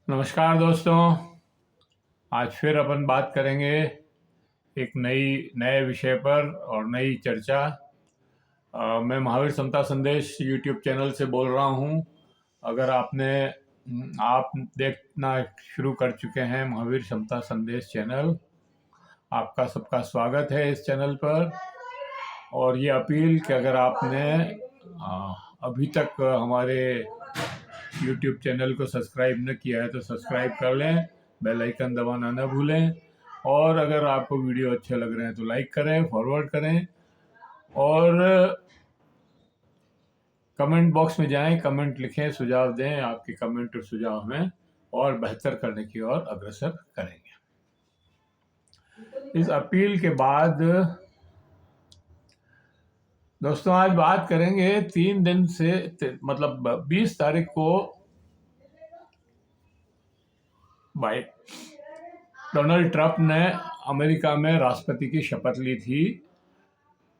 नमस्कार दोस्तों। आज फिर अपन बात करेंगे एक नए विषय पर और नई चर्चा। मैं महावीर समता संदेश यूट्यूब चैनल से बोल रहा हूँ। अगर आप देखना शुरू कर चुके हैं महावीर समता संदेश चैनल, आपका सबका स्वागत है इस चैनल पर। और ये अपील कि अगर आपने अभी तक हमारे यूट्यूब चैनल को सब्सक्राइब न किया है तो सब्सक्राइब कर लें, बेल आइकन दबाना न भूलें। और अगर आपको वीडियो अच्छे लग रहे हैं तो लाइक करें, फॉरवर्ड करें और कमेंट बॉक्स में जाएं, कमेंट लिखें, सुझाव दें। आपके कमेंट और सुझाव हमें और बेहतर करने की ओर अग्रसर करेंगे। इस अपील के बाद दोस्तों आज बात करेंगे 3 दिन से मतलब 20 तारीख को भाई डोनाल्ड ट्रंप ने अमेरिका में राष्ट्रपति की शपथ ली थी।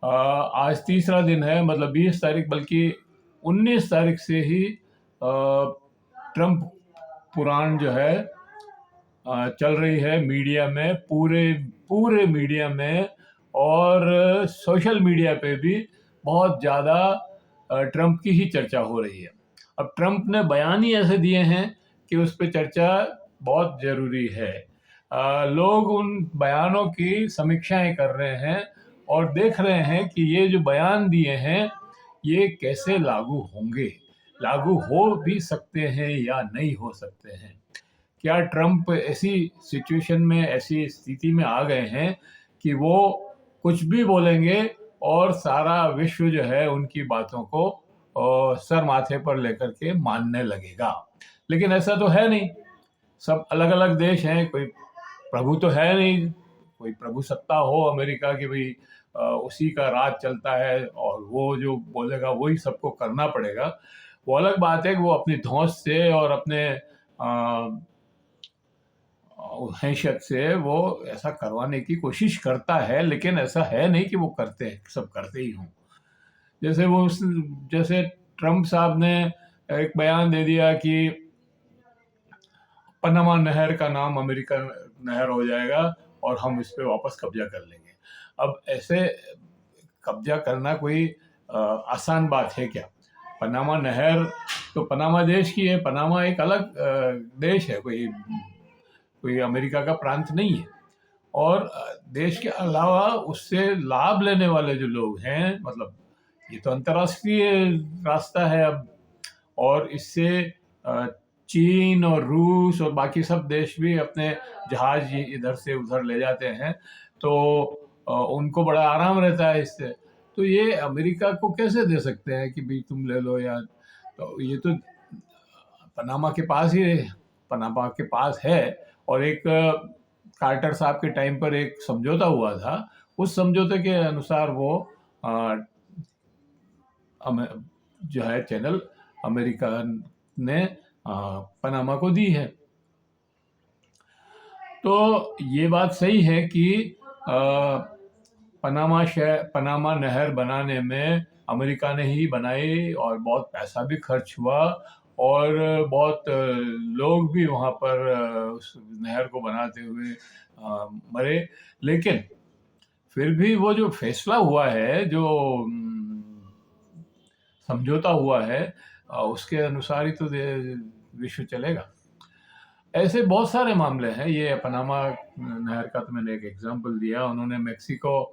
आज तीसरा दिन है, मतलब 20 तारीख बल्कि 19 तारीख से ही ट्रंप पुराण जो है चल रही है मीडिया में, पूरे मीडिया में और सोशल मीडिया पे भी बहुत ज़्यादा ट्रंप की ही चर्चा हो रही है। अब ट्रंप ने बयान ही ऐसे दिए हैं कि उस पर चर्चा बहुत ज़रूरी है। लोग उन बयानों की समीक्षाएं कर रहे हैं और देख रहे हैं कि ये जो बयान दिए हैं ये कैसे लागू होंगे, लागू हो भी सकते हैं या नहीं हो सकते हैं। क्या ट्रंप ऐसी सिचुएशन में, ऐसी स्थिति में आ गए हैं कि वो कुछ भी बोलेंगे और सारा विश्व जो है उनकी बातों को सर माथे पर लेकर के मानने लगेगा? लेकिन ऐसा तो है नहीं। सब अलग अलग देश हैं, कोई प्रभु तो है नहीं, कोई प्रभु सत्ता हो अमेरिका की भाई उसी का राज चलता है और वो जो बोलेगा वही सबको करना पड़ेगा। वो अलग बात है कि वो अपनी धौंस से और अपने हैसियत से वो ऐसा करवाने की कोशिश करता है, लेकिन ऐसा है नहीं कि वो करते हैं, सब करते ही हों। जैसे ट्रंप साहब ने एक बयान दे दिया कि पनामा नहर का नाम अमेरिकन नहर हो जाएगा और हम इस पे वापस कब्जा कर लेंगे। अब ऐसे कब्जा करना कोई आसान बात है क्या? पनामा नहर तो पनामा देश की है, पनामा एक अलग देश है, कोई अमेरिका का प्रांत नहीं है। और देश के अलावा उससे लाभ लेने वाले जो लोग हैं, मतलब ये तो अंतर्राष्ट्रीय रास्ता है अब, और इससे चीन और रूस और बाकी सब देश भी अपने जहाज इधर से उधर ले जाते हैं, तो उनको बड़ा आराम रहता है इससे। तो ये अमेरिका को कैसे दे सकते हैं कि भाई तुम ले लो यार? तो ये तो पनामा के पास ही, पनामा के पास है। और एक कार्टर साहब के टाइम पर एक समझौता हुआ था, उस समझौते के अनुसार वो जो है चैनल अमेरिका ने पनामा को दी है। तो ये बात सही है कि पनामा नहर बनाने में अमेरिका ने ही बनाई और बहुत पैसा भी खर्च हुआ और बहुत लोग भी वहाँ पर उस नहर को बनाते हुए मरे। लेकिन फिर भी वो जो फैसला हुआ है, जो समझौता हुआ है, उसके अनुसार ही तो विश्व चलेगा। ऐसे बहुत सारे मामले हैं। ये पनामा नहर का तो मैंने एक एग्जांपल दिया, उन्होंने मेक्सिको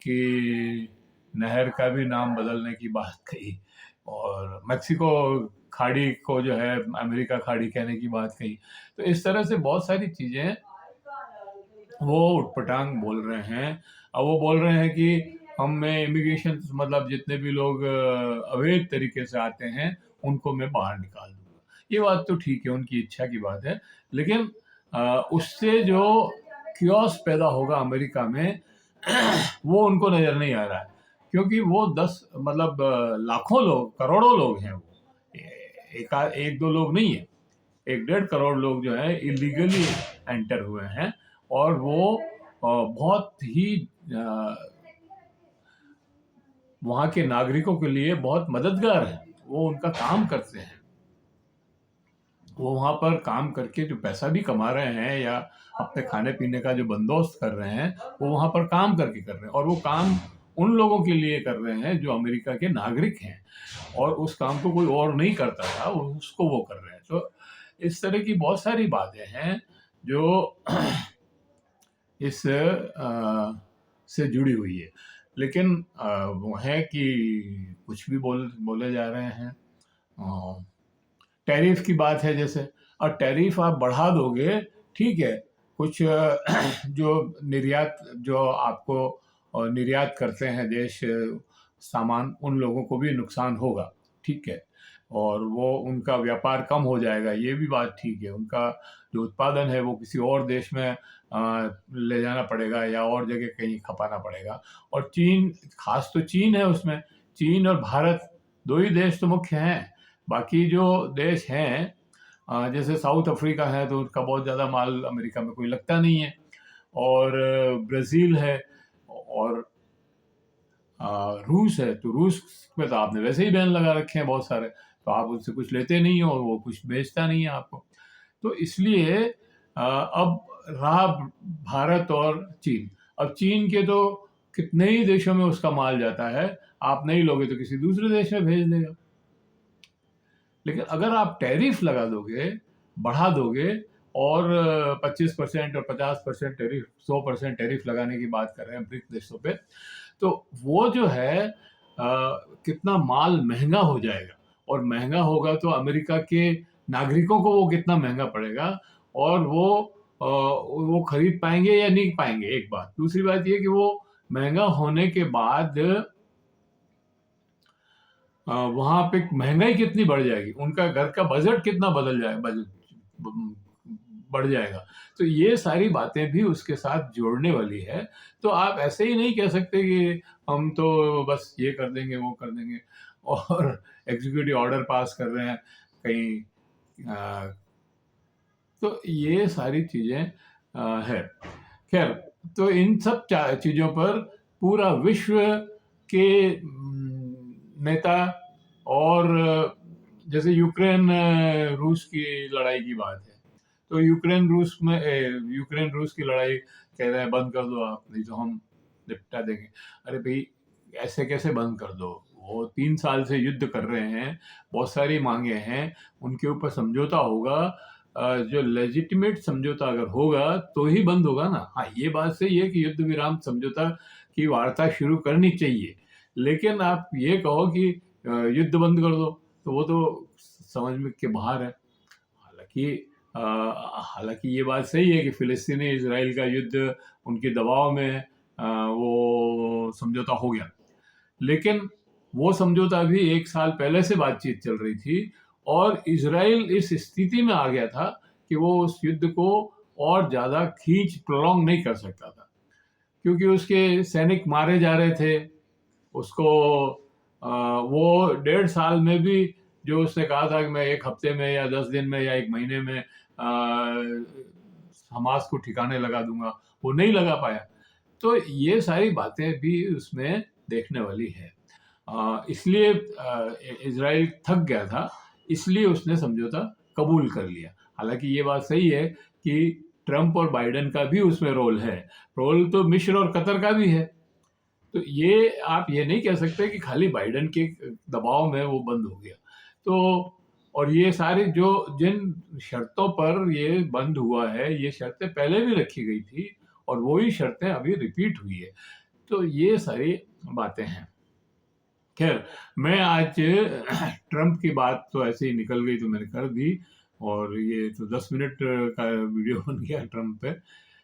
की नहर का भी नाम बदलने की बात कही और मेक्सिको खाड़ी को जो है अमेरिका खाड़ी कहने की बात कही। तो इस तरह से बहुत सारी चीज़ें वो उटपटांग बोल रहे हैं। अब वो बोल रहे हैं कि मैं इमिग्रेशन, मतलब जितने भी लोग अवैध तरीके से आते हैं उनको मैं बाहर निकाल दूंगा। ये बात तो ठीक है, उनकी इच्छा की बात है, लेकिन उससे जो क्योस पैदा होगा अमेरिका में वो उनको नजर नहीं आ रहा है, क्योंकि वो 10 मतलब लाखों लोग, करोड़ों लोग हैं। वो एक दो लोग नहीं है, 1.5 करोड़ लोग जो है इलीगली एंटर हुए हैं और वो बहुत ही वहाँ के नागरिकों के लिए बहुत मददगार हैं। वो उनका काम करते हैं, वो वहाँ पर काम करके जो पैसा भी कमा रहे हैं या अपने खाने पीने का जो बंदोबस्त कर रहे हैं, वो वहाँ पर काम करके कर रहे हैं, और वो काम उन लोगों के लिए कर रहे हैं जो अमेरिका के नागरिक हैं, और उस काम को कोई और नहीं करता था, उसको वो कर रहे हैं। तो इस तरह की बहुत सारी बातें हैं जो इस से जुड़ी हुई है। लेकिन वो है कि कुछ भी बोले जा रहे हैं। टैरिफ की बात है जैसे, और टैरिफ आप बढ़ा दोगे, ठीक है, कुछ जो निर्यात जो आपको निर्यात करते हैं देश सामान, उन लोगों को भी नुकसान होगा, ठीक है, और वो उनका व्यापार कम हो जाएगा, ये भी बात ठीक है। उनका जो उत्पादन है वो किसी और देश में ले जाना पड़ेगा या और जगह कहीं खपाना पड़ेगा। और चीन, खास तो चीन है उसमें, चीन और भारत दो ही देश तो मुख्य हैं। बाकी जो देश हैं जैसे साउथ अफ्रीका है, तो उसका बहुत ज़्यादा माल अमेरिका में कोई लगता नहीं है, और ब्राज़ील है, और रूस है, तो रूस में तो आपने वैसे ही बैन लगा रखे हैं बहुत सारे, तो आप उससे कुछ लेते नहीं हो और वो कुछ बेचता नहीं है आपको। तो इसलिए अब रहा भारत और चीन। अब चीन के तो कितने ही देशों में उसका माल जाता है, आप नहीं लोगे तो किसी दूसरे देश में भेज देगा। लेकिन अगर आप टैरिफ लगा दोगे, बढ़ा दोगे, और 25% और 50% टैरिफ, 100% टैरिफ लगाने की बात कर रहे हैं ब्रिक्स देशों पे, तो वो जो है कितना माल महंगा हो जाएगा, और महंगा होगा तो अमेरिका के नागरिकों को वो कितना महंगा पड़ेगा, और वो खरीद पाएंगे या नहीं पाएंगे, एक बात। दूसरी बात ये कि वो महंगा होने के बाद वहां पे महंगाई कितनी बढ़ जाएगी, उनका घर का बजट कितना बदल जाएगा, बजट बढ़ जाएगा। तो ये सारी बातें भी उसके साथ जोड़ने वाली है। तो आप ऐसे ही नहीं कह सकते कि हम तो बस ये कर देंगे, वो कर देंगे, और एग्जीक्यूटिव ऑर्डर पास कर रहे हैं कहीं। तो ये सारी चीजें है। खैर, तो इन सब चीजों पर पूरा विश्व के नेता, और जैसे यूक्रेन रूस की लड़ाई की बात है, तो यूक्रेन रूस की लड़ाई कह रहे हैं बंद कर दो आप, नहीं तो हम निपटा देंगे। अरे भाई, ऐसे कैसे बंद कर दो? वो 3 साल से युद्ध कर रहे हैं, बहुत सारी मांगे हैं, उनके ऊपर समझौता होगा। जो लेजिटिमेट समझौता अगर होगा तो ही बंद होगा ना। हाँ, ये बात सही है कि युद्ध विराम समझौता की वार्ता शुरू करनी चाहिए, लेकिन आप ये कहो कि युद्ध बंद कर दो, तो वो तो समझ में के बाहर है। हालांकि ये बात सही है कि फिलिस्तीनी इजराइल का युद्ध उनके दबाव में वो समझौता हो गया, लेकिन वो समझौता भी 1 साल पहले से बातचीत चल रही थी, और इजराइल इस स्थिति में आ गया था कि वो उस युद्ध को और ज्यादा प्रोलॉन्ग नहीं कर सकता था, क्योंकि उसके सैनिक मारे जा रहे थे। उसको वो 1.5 साल में भी जो उसने कहा था कि मैं 1 हफ्ते में या 10 दिन में या 1 महीने में हमास को ठिकाने लगा दूंगा, वो नहीं लगा पाया। तो ये सारी बातें भी उसमें देखने वाली है। इसलिए इजराइल थक गया था, इसलिए उसने समझौता कबूल कर लिया। हालांकि ये बात सही है कि ट्रंप और बाइडेन का भी उसमें रोल है, रोल तो मिस्र और कतर का भी है। तो ये आप ये नहीं कह सकते कि खाली बाइडेन के दबाव में वो बंद हो गया। तो और ये सारी जो जिन शर्तों पर ये बंद हुआ है, ये शर्तें पहले भी रखी गई थी, और वही शर्तें अभी रिपीट हुई है। तो ये सारी बातें हैं। खैर, मैं आज ट्रंप की बात तो ऐसे ही निकल गई तो मैंने कर दी, और ये तो 10 मिनट का वीडियो बन गया ट्रंप पे।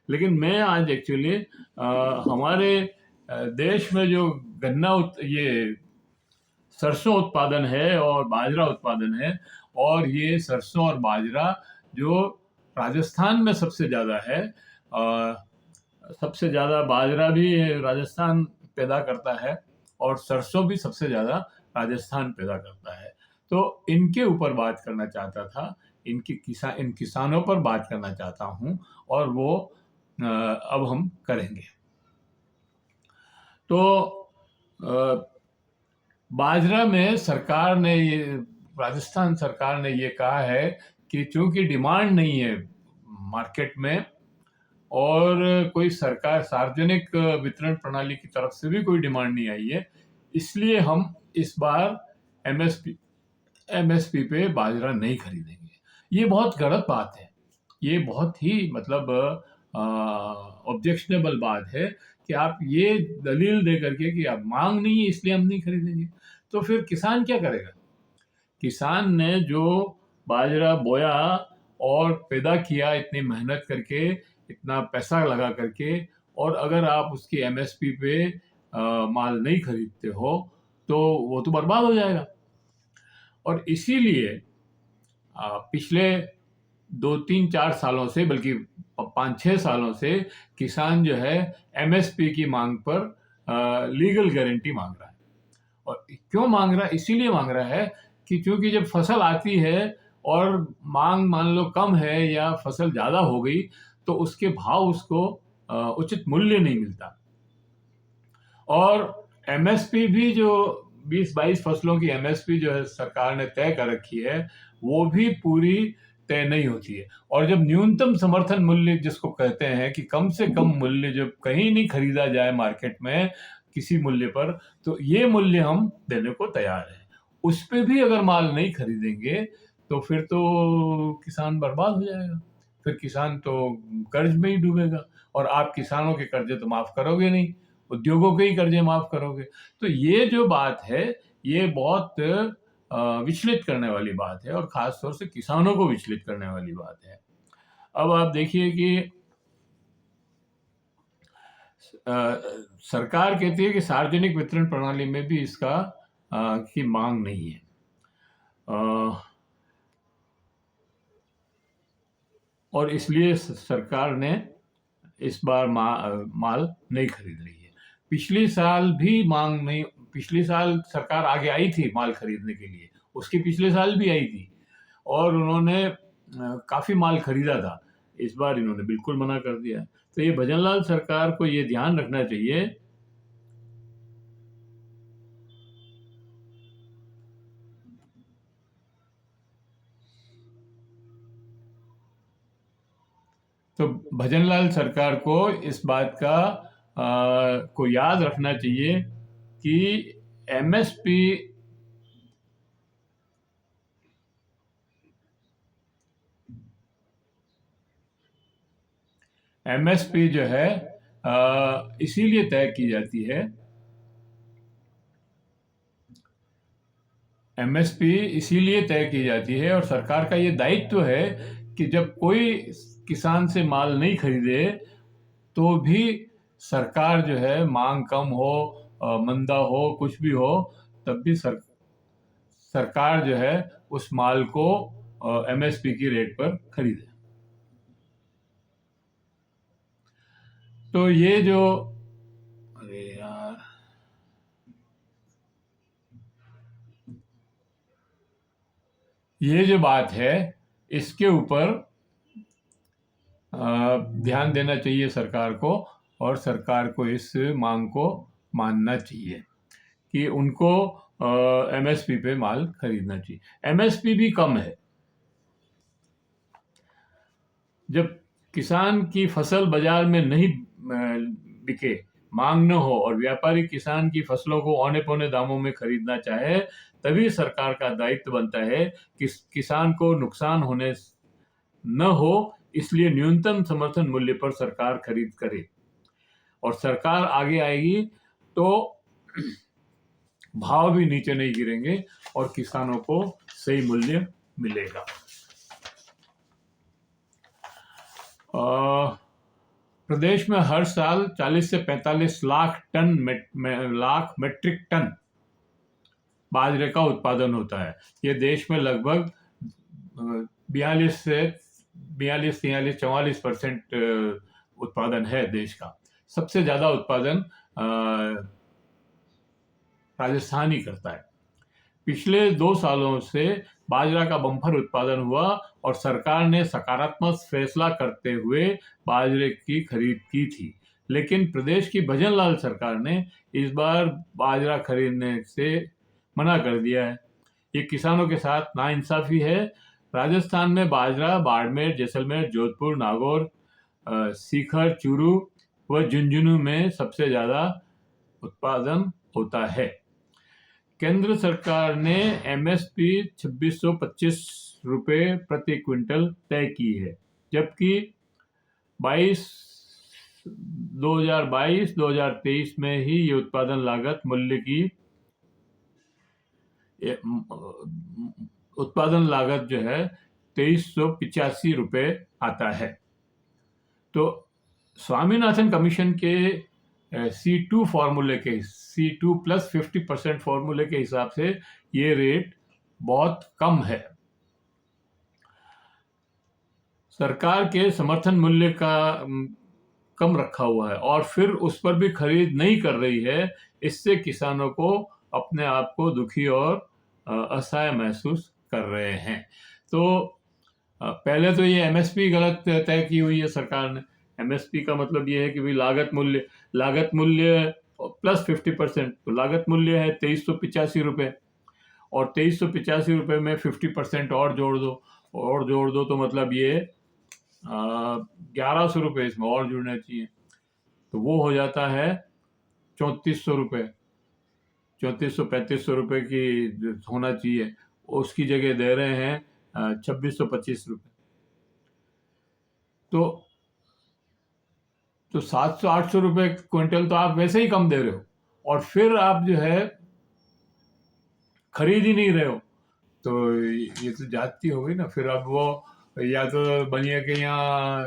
लेकिन मैं आज एक्चुअली हमारे देश में जो ये सरसों उत्पादन है और बाजरा उत्पादन है, और ये सरसों और बाजरा जो राजस्थान में सबसे ज़्यादा है, सबसे ज़्यादा बाजरा भी राजस्थान पैदा करता है, और सरसों भी सबसे ज़्यादा राजस्थान पैदा करता है। तो इनके ऊपर बात करना चाहता था, इन किसानों पर बात करना चाहता हूँ, और वो अब हम करेंगे। तो बाजरा में राजस्थान सरकार ने ये कहा है कि चूंकि डिमांड नहीं है मार्केट में और कोई सरकार सार्वजनिक वितरण प्रणाली की तरफ से भी कोई डिमांड नहीं आई है, इसलिए हम इस बार एमएसपी पे बाजरा नहीं खरीदेंगे। ये बहुत गलत बात है। ये बहुत ही मतलब ऑब्जेक्शनेबल बात है कि आप ये दलील दे करके कि आप मांग नहीं है इसलिए हम नहीं खरीदेंगे। तो फिर किसान क्या करेगा? किसान ने जो बाजरा बोया और पैदा किया इतनी मेहनत करके, इतना पैसा लगा करके, और अगर आप उसकी एमएसपी पे माल नहीं खरीदते हो तो वो तो बर्बाद हो जाएगा। और इसीलिए पिछले 2-3-4 सालों से, बल्कि 5-6 सालों से किसान जो है एमएसपी की मांग पर लीगल गारंटी मांग रहा है। और क्यों मांग रहा है? इसीलिए मांग रहा है कि क्योंकि जब फसल आती है और मांग मान लो कम है या फसल ज़्यादा हो गई तो उसके भाव उसको उचित मूल्य नहीं मिलता। और एमएसपी भी जो 20-22 फसलों की एमएसपी जो है सरकार ने तय कर रखी है वो भी पूरी तय नहीं होती है। और जब न्यूनतम समर्थन मूल्य जिसको कहते हैं कि कम से कम मूल्य जब कहीं नहीं खरीदा जाए मार्केट में किसी मूल्य पर, तो ये मूल्य हम देने को तैयार हैं। उस पे भी अगर माल नहीं खरीदेंगे तो फिर तो किसान बर्बाद हो जाएगा। फिर किसान तो कर्ज में ही डूबेगा और आप किसानों के कर्जे तो माफ करोगे नहीं, उद्योगों के ही कर्जे माफ करोगे। तो ये जो बात है ये बहुत विचलित करने वाली बात है और खास तौर से किसानों को विचलित करने वाली बात है। अब आप देखिए कि सरकार कहती है कि सार्वजनिक वितरण प्रणाली में भी इसका की मांग नहीं है, और इसलिए सरकार ने इस बार माल नहीं खरीद रही है। पिछले साल भी मांग नहीं, पिछले साल सरकार आगे आई थी माल खरीदने के लिए, उसके पिछले साल भी आई थी और उन्होंने काफ़ी माल खरीदा था। इस बार इन्होंने बिल्कुल मना कर दिया। तो ये भजनलाल सरकार को ये ध्यान रखना चाहिए तो भजनलाल सरकार को इस बात का को याद रखना चाहिए कि एमएसपी एमएसपी जो है इसीलिए तय की जाती है, एमएसपी इसीलिए तय की जाती है और सरकार का ये दायित्व है कि जब कोई किसान से माल नहीं खरीदे तो भी सरकार जो है मांग कम हो, मंदा हो, कुछ भी हो, तब भी सरकार जो है उस माल को एमएसपी की रेट पर खरीदे। तो ये जो अरे यार ये जो बात है इसके ऊपर ध्यान देना चाहिए सरकार को और सरकार को इस मांग को मानना चाहिए कि उनको एमएसपी पे माल खरीदना चाहिए। एमएसपी भी कम है। जब किसान की फसल बाजार में नहीं बिके, मांग न हो और व्यापारी किसान की फसलों को औने पौने दामों में खरीदना चाहे, तभी सरकार का दायित्व बनता है कि किसान को नुकसान होने न हो, इसलिए न्यूनतम समर्थन मूल्य पर सरकार खरीद करे। और सरकार आगे आएगी तो भाव भी नीचे नहीं गिरेंगे और किसानों को सही मूल्य मिलेगा। प्रदेश में हर साल 40 से 45 लाख मेट्रिक टन बाजरे का उत्पादन होता है। ये देश में लगभग 43-44% उत्पादन है देश का। सबसे ज्यादा उत्पादन राजस्थान ही करता है। पिछले 2 सालों से बाजरा का बम्पर उत्पादन हुआ और सरकार ने सकारात्मक फैसला करते हुए बाजरे की खरीद की थी, लेकिन प्रदेश की भजनलाल सरकार ने इस बार बाजरा खरीदने से मना कर दिया है। ये किसानों के साथ नाइंसाफी है। राजस्थान में बाजरा बाड़मेर, जैसलमेर, जोधपुर, नागौर, सीकर, चूरू व झुंझुनू में सबसे ज़्यादा उत्पादन होता है। केंद्र सरकार ने एमएसपी 2625 रुपये प्रति क्विंटल तय की है, जबकि 2022-2023 में ही ये उत्पादन लागत मूल्य की उत्पादन लागत जो है 2385 रुपये आता है। तो स्वामीनाथन कमीशन के C2 फॉर्मूले के C2 प्लस 50% फॉर्मूले के हिसाब से ये रेट बहुत कम है। सरकार के समर्थन मूल्य का कम रखा हुआ है और फिर उस पर भी खरीद नहीं कर रही है। इससे किसानों को अपने आप को दुखी और असहाय महसूस कर रहे हैं। तो पहले तो ये एमएसपी गलत तय की हुई है सरकार ने। एमएसपी का मतलब ये है कि भाई लागत मूल्य प्लस 50%, तो लागत मूल्य है 2385 रुपये, और 2385 रुपये में 50% और जोड़ दो तो मतलब ये 1100 रुपये इसमें और जुड़ने चाहिए, तो वो हो जाता है 3400 रुपये, 3400-3500 रुपये की होना चाहिए, उसकी जगह दे रहे हैं 2625 रुपये। तो 700-800 रुपये क्विंटल तो आप वैसे ही कम दे रहे हो, और फिर आप जो है खरीद ही नहीं रहे हो, तो ये तो जाती हो गई ना। फिर अब वो या तो बनिया के यहाँ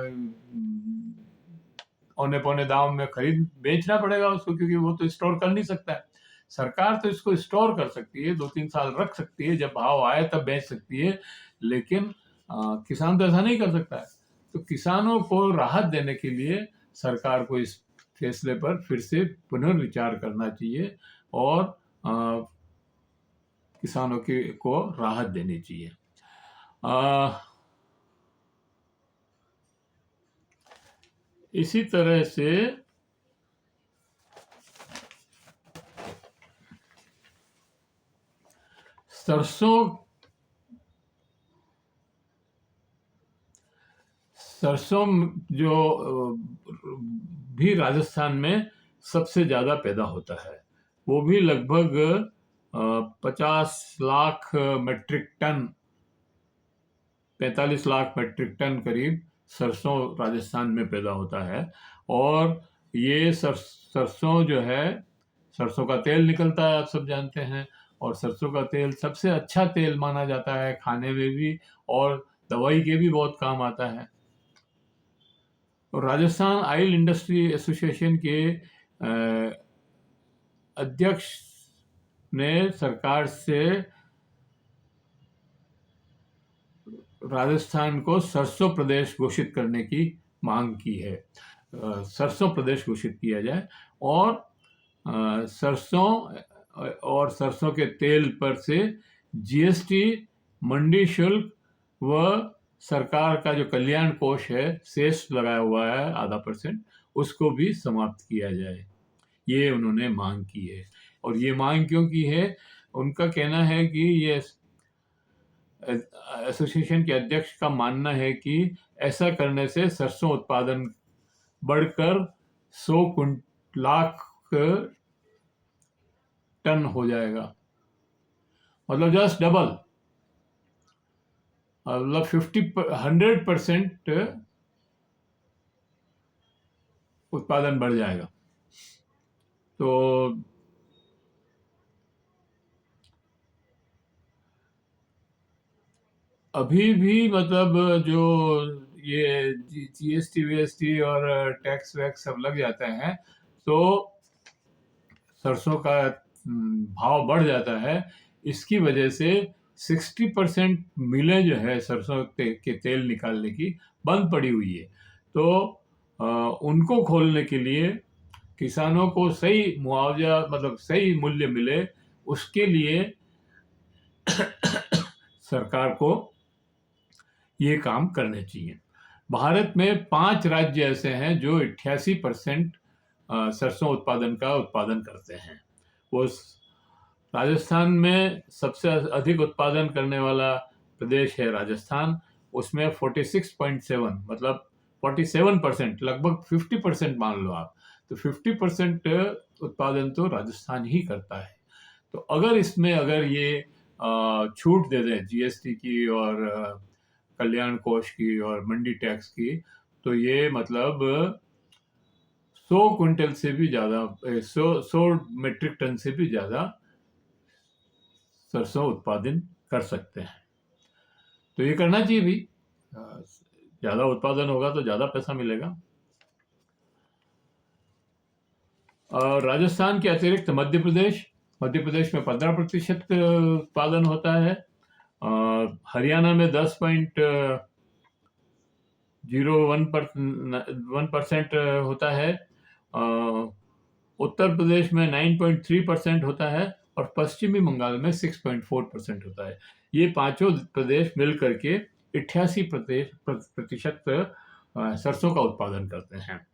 औने पौने दाम में बेचना पड़ेगा उसको, क्योंकि वो तो स्टोर कर नहीं सकता है। सरकार तो इसको स्टोर कर सकती है, 2-3 साल रख सकती है, जब भाव आए तब बेच सकती है, लेकिन किसान तो ऐसा नहीं कर सकता है। तो किसानों को राहत देने के लिए सरकार को इस फैसले पर फिर से पुनर्विचार करना चाहिए और किसानों को राहत देनी चाहिए। इसी तरह से सरसों जो भी राजस्थान में सबसे ज़्यादा पैदा होता है, वो भी लगभग 50 lakh metric ton, 45 lakh metric ton करीब सरसों राजस्थान में पैदा होता है। और ये सरसों जो है, सरसों का तेल निकलता है, आप सब जानते हैं, और सरसों का तेल सबसे अच्छा तेल माना जाता है, खाने में भी और दवाई के भी बहुत काम आता है। और राजस्थान ऑयल इंडस्ट्री एसोसिएशन के अध्यक्ष ने सरकार से राजस्थान को सरसों प्रदेश घोषित करने की मांग की है। सरसों प्रदेश घोषित किया जाए और सरसों के तेल पर से जीएसटी, मंडी शुल्क व सरकार का जो कल्याण कोष है, सेस लगाया हुआ है 0.5%, उसको भी समाप्त किया जाए, ये उन्होंने मांग की है। और ये मांग क्यों की है? उनका कहना है कि ये एसोसिएशन के अध्यक्ष का मानना है कि ऐसा करने से सरसों उत्पादन बढ़कर 100 लाख टन हो जाएगा, मतलब जस्ट डबल, मतलब 100% उत्पादन बढ़ जाएगा। तो अभी भी मतलब जो ये जीएसटी वीएसटी और टैक्स वैक्स सब लग जाते हैं, तो सरसों का भाव बढ़ जाता है। इसकी वजह से 60% मिलें जो है सरसों के तेल निकालने की बंद पड़ी हुई है। तो उनको खोलने के लिए किसानों को सही मुआवजा, मतलब सही मूल्य मिले, उसके लिए सरकार को ये काम करने चाहिए। भारत में 5 राज्य ऐसे हैं जो 88% सरसों उत्पादन करते हैं। वो राजस्थान में सबसे अधिक उत्पादन करने वाला प्रदेश है राजस्थान, उसमें 46.7 मतलब 47%, लगभग 50% मान लो आप, तो 50% उत्पादन तो राजस्थान ही करता है। तो अगर इसमें अगर ये छूट दे दें जीएसटी की और कल्याण कोष की और मंडी टैक्स की, तो ये मतलब 100 क्विंटल से भी ज़्यादा, 100 मीट्रिक टन से भी ज़्यादा सरसों उत्पादन कर सकते हैं। तो ये करना चाहिए भी, ज़्यादा उत्पादन होगा तो ज़्यादा पैसा मिलेगा। और राजस्थान के अतिरिक्त मध्य प्रदेश में 15% उत्पादन होता है। हरियाणा में 10.01% होता है। उत्तर प्रदेश में 9.3% होता है और पश्चिमी बंगाल में 6.4% होता है। ये पांचों प्रदेश मिल करके 88% सरसों का उत्पादन करते हैं।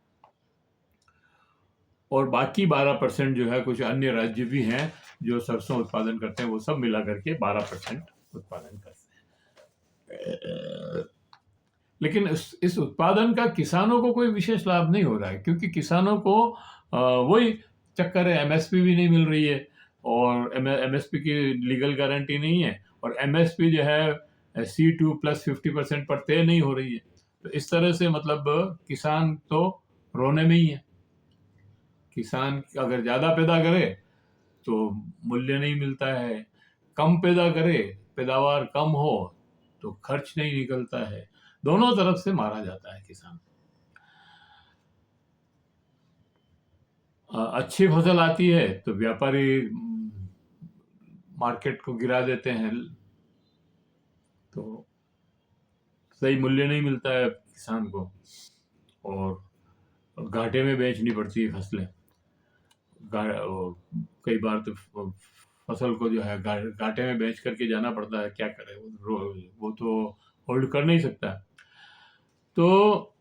और बाकी 12% जो है कुछ अन्य राज्य भी हैं जो सरसों उत्पादन करते हैं, वो सब मिला करके 12% उत्पादन करते हैं। लेकिन इस उत्पादन का किसानों को कोई विशेष लाभ नहीं हो रहा है, क्योंकि किसानों को वही चक्कर है, एमएसपी भी नहीं मिल रही है और एमएसपी की लीगल गारंटी नहीं है, और एमएसपी जो है C2 प्लस 50% पर तय नहीं हो रही है। तो इस तरह से मतलब किसान तो रोने में ही है। किसान अगर ज़्यादा पैदा करे तो मूल्य नहीं मिलता है, कम पैदा करे, पैदावार कम हो तो खर्च नहीं निकलता है, दोनों तरफ से मारा जाता है किसान। अच्छी फसल आती है तो व्यापारी मार्केट को गिरा देते हैं, तो सही मूल्य नहीं मिलता है किसान को और घाटे में बेचनी पड़ती है फसलें। कई बार तो फसल को जो है घाटे में बेच करके जाना पड़ता है, क्या करे, वो तो होल्ड कर नहीं सकता। तो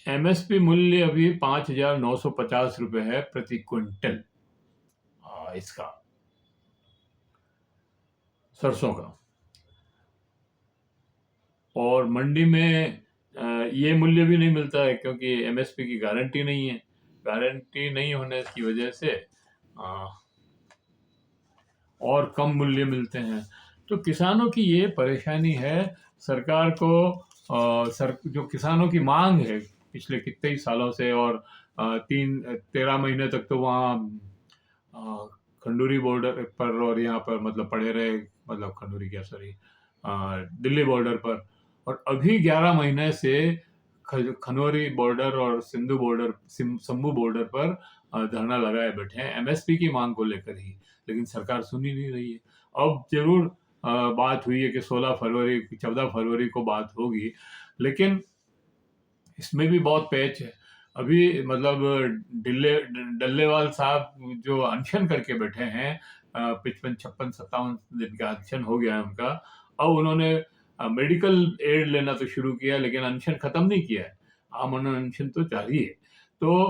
एमएसपी मूल्य अभी 5,950 रुपये है प्रति क्विंटल इसका, सरसों का। और मंडी में ये मूल्य भी नहीं मिलता है क्योंकि एमएसपी की गारंटी नहीं है। गारंटी नहीं होने की वजह से और कम मूल्य मिलते हैं। तो किसानों की ये परेशानी है। सरकार को जो किसानों की मांग है पिछले कितने ही सालों से, और 13 महीने तक तो वहाँ खंडूरी बॉर्डर पर और यहाँ पर मतलब पड़े रहे, मतलब खंडूरी क्या, सॉरी, दिल्ली बॉर्डर पर, और अभी 11 महीने से खनौरी बॉर्डर और सिंधु बॉर्डर, शंभू बॉर्डर पर धरना लगाए बैठे हैं एमएसपी की मांग को लेकर ही, लेकिन सरकार सुन ही नहीं रही है। अब जरूर बात हुई है कि 14 फरवरी को बात होगी, लेकिन इसमें भी बहुत पैच है। अभी मतलब डल्लेवाल साहब जो अनशन करके बैठे हैं, 55, 56, 57 दिन का अनशन हो गया है उनका। अब उन्होंने मेडिकल एड लेना तो शुरू किया, लेकिन अनशन खत्म नहीं किया है, आमरण अनशन तो जारी है। तो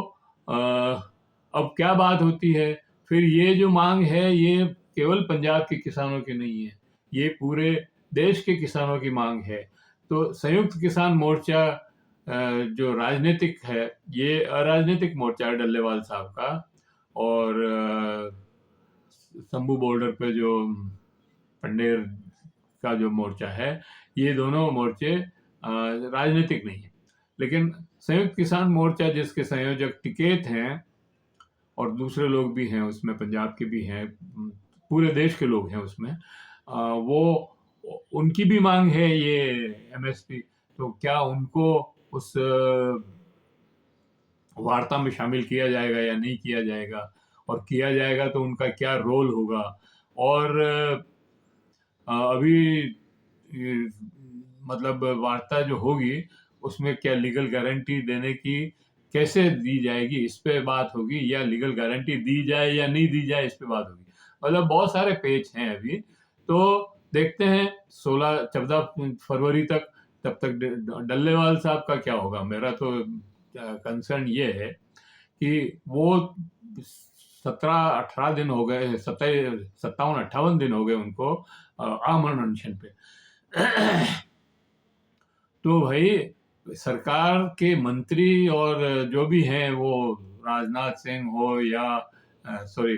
अब क्या बात होती है फिर, ये जो मांग है ये केवल पंजाब के किसानों की नहीं है, ये पूरे देश के किसानों की मांग है। तो संयुक्त किसान मोर्चा जो राजनीतिक है, ये अराजनीतिक मोर्चा है डल्लेवाल साहब का, और शंभू बॉर्डर पे जो पंडेर का जो मोर्चा है, ये दोनों मोर्चे राजनीतिक नहीं है। लेकिन संयुक्त किसान मोर्चा जिसके संयोजक टिकैत हैं और दूसरे लोग भी हैं उसमें, पंजाब के भी हैं, पूरे देश के लोग हैं उसमें, वो उनकी भी मांग है ये एमएसपी। तो क्या उनको उस वार्ता में शामिल किया जाएगा या नहीं किया जाएगा, और किया जाएगा तो उनका क्या रोल होगा, और अभी मतलब वार्ता जो होगी उसमें क्या लीगल गारंटी देने की कैसे दी जाएगी, इस पे बात होगी, या लीगल गारंटी दी जाए या नहीं दी जाए, इस पे बात होगी। मतलब बहुत सारे पेच हैं अभी। तो देखते हैं 14 फरवरी तक, तब तक डल्लेवाल साहब का क्या होगा। मेरा तो कंसर्न ये है कि वो 17-18 दिन हो गए, 57-58 दिन हो गए उनको आमरण अनशन पे। तो भाई सरकार के मंत्री और जो भी हैं, वो राजनाथ सिंह हो या सॉरी,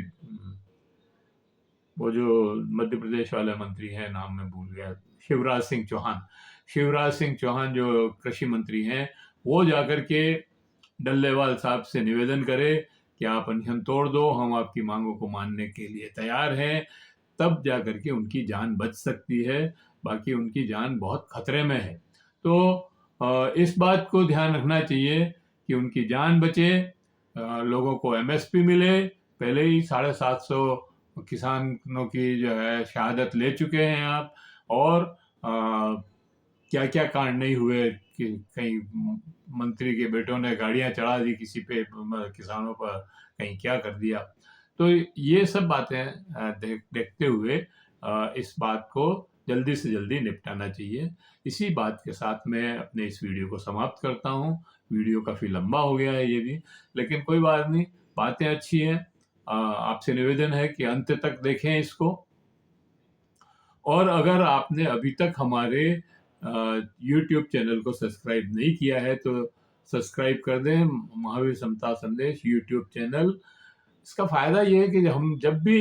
वो जो मध्य प्रदेश वाले मंत्री हैं, नाम मैं भूल गया, शिवराज सिंह चौहान। शिवराज सिंह चौहान जो कृषि मंत्री हैं, वो जाकर के डल्लेवाल साहब से निवेदन करे कि आप अनशन तोड़ दो, हम आपकी मांगों को मानने के लिए तैयार हैं। तब जाकर के उनकी जान बच सकती है, बाकी उनकी जान बहुत खतरे में है। तो इस बात को ध्यान रखना चाहिए कि उनकी जान बचे, लोगों को एमएसपी मिले। पहले ही 750 किसानों की जो है शहादत ले चुके हैं आप, और क्या क्या कांड नहीं हुए कि कहीं मंत्री के बेटों ने गाड़ियां चढ़ा दी किसी पे, किसानों पर, कहीं क्या कर दिया। तो ये सब बातें देखते हुए इस बात को जल्दी से जल्दी निपटाना चाहिए। इसी बात के साथ मैं अपने इस वीडियो को समाप्त करता हूँ। वीडियो काफ़ी लंबा हो गया है ये भी, लेकिन कोई बात नहीं, बातें अच्छी हैं। आपसे निवेदन है कि अंत तक देखें इसको। और अगर आपने अभी तक हमारे YouTube चैनल को सब्सक्राइब नहीं किया है तो सब्सक्राइब कर दें, महावीर समता संदेश YouTube चैनल। इसका फ़ायदा ये है कि हम जब भी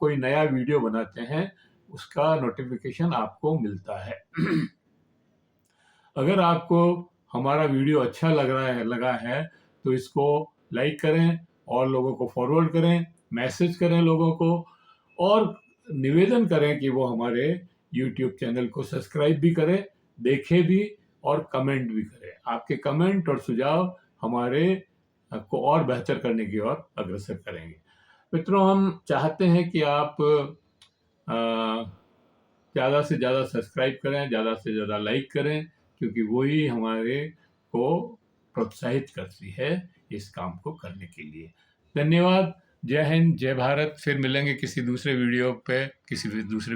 कोई नया वीडियो बनाते हैं, उसका नोटिफिकेशन आपको मिलता है। अगर आपको हमारा वीडियो अच्छा लगा है तो इसको लाइक करें और लोगों को फॉरवर्ड करें, मैसेज करें लोगों को, और निवेदन करें कि वो हमारे YouTube चैनल को सब्सक्राइब भी करें, देखें भी और कमेंट भी करें। आपके कमेंट और सुझाव हमारे को और बेहतर करने की ओर अग्रसर करेंगे। मित्रों, हम चाहते हैं कि आप ज़्यादा से ज़्यादा सब्सक्राइब करें, ज़्यादा से ज़्यादा लाइक करें, क्योंकि वही हमारे को प्रोत्साहित करती है इस काम को करने के लिए। धन्यवाद। जय हिंद, जय भारत। फिर मिलेंगे किसी दूसरे वीडियो पे, किसी दूसरे